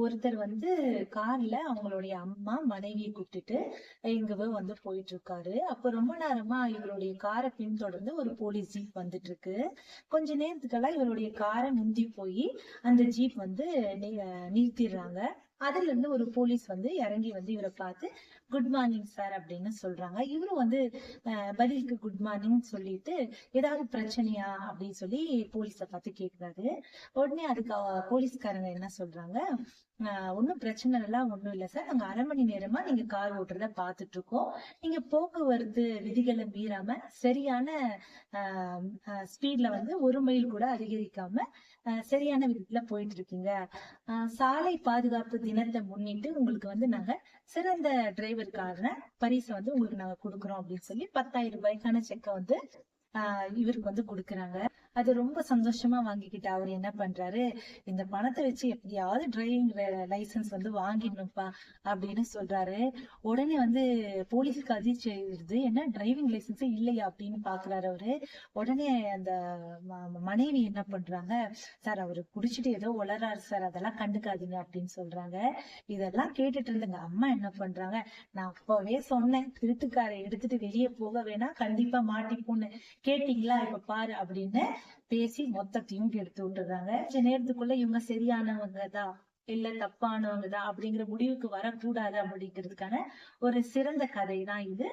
ஒருத்தர் வந்து கார்ல அவங்களுடைய அம்மா, மனைவிய கூட்டிட்டு எங்கவோ வந்து போயிட்டு இருக்காரு. அப்ப ரொம்ப நேரமா இவருடைய கார பின்தொடர்ந்து ஒரு போலீஸ் ஜீப் வந்துட்டு இருக்கு. கொஞ்ச நேரத்துக்கெல்லாம் இவருடைய கார முந்தி போய் அந்த ஜீப் வந்து நிறுத்திடுறாங்க. அதுல இருந்து ஒரு போலீஸ் வந்து இறங்கி வந்து இவரை பார்த்து குட் மார்னிங் சார் அப்படின்னு சொல்றாங்க. இவரும் வந்து பதிலுக்கு குட் மார்னிங் சொல்லிட்டு ஏதாவது பிரச்சனையா அப்படின்னு சொல்லி போலீஸ பார்த்து கேக்குறாரு. உடனே அதுக்கு போலீஸ்காரங்க என்ன சொல்றாங்க, ஒன்னும் பிரச்சனை எல்லாம் ஒண்ணும் இல்ல சார். நாங்க 1/2 மணி நேரமா நீங்க கார் ஓட்டுறத பாத்துட்டு இருக்கோம். நீங்க போக்குவரத்து விதிகளை மீறாம சரியான ஸ்பீட்ல வந்து 1 மைல் கூட அதிகரிக்காம சரியான விதத்துல போயிட்டு இருக்கீங்க. சாலை பாதுகாப்பு தினத்தை முன்னிட்டு உங்களுக்கு வந்து நாங்க சிறந்த டிரைவருக்கான பரிசை வந்து உங்களுக்கு நாங்க கொடுக்குறோம் அப்படின்னு சொல்லி 10,000 ரூபாய்க்கான செக்கை வந்து இவருக்கு வந்து கொடுக்குறாங்க. அது ரொம்ப சந்தோஷமா வாங்கிக்கிட்டு அவர் என்ன பண்றாரு, இந்த பணத்தை வச்சு எப்படியாவது டிரைவிங் லைசன்ஸ் வந்து வாங்கிடணும்ப்பா அப்படின்னு சொல்றாரு. உடனே வந்து போலீஸ்க்கு அதிர்ச்சி ஆயிடுது. என்ன டிரைவிங் லைசன்ஸ் இல்லையா அப்படின்னு பாக்குறாரு அவரு. உடனே அந்த மனைவி என்ன பண்றாங்க, சார் அவரு குடிச்சிட்டு ஏதோ உளறாரு சார், அதெல்லாம் கண்டுக்காதீங்க அப்படின்னு சொல்றாங்க. இதெல்லாம் கேட்டுட்டு இருந்தங்க அம்மா என்ன பண்றாங்க, நான் அப்பவே சொன்னேன் திருட்டுக்காரை எடுத்துட்டு வெளியே போக வேணா, கண்டிப்பா மாட்டிப்போன்னு, கேட்டீங்களா இப்ப பாரு அப்படின்னு பேசி மொத்தத்தையும் எடுத்து விட்டுறாங்க. கொஞ்ச நேரத்துக்குள்ள இவங்க சரியானவங்கதான் இல்ல தப்பானவங்கதான் அப்படிங்கிற முடிவுக்கு வரக்கூடாது அப்படிங்கிறதுக்கான ஒரு சிறந்த கதை தான் இது.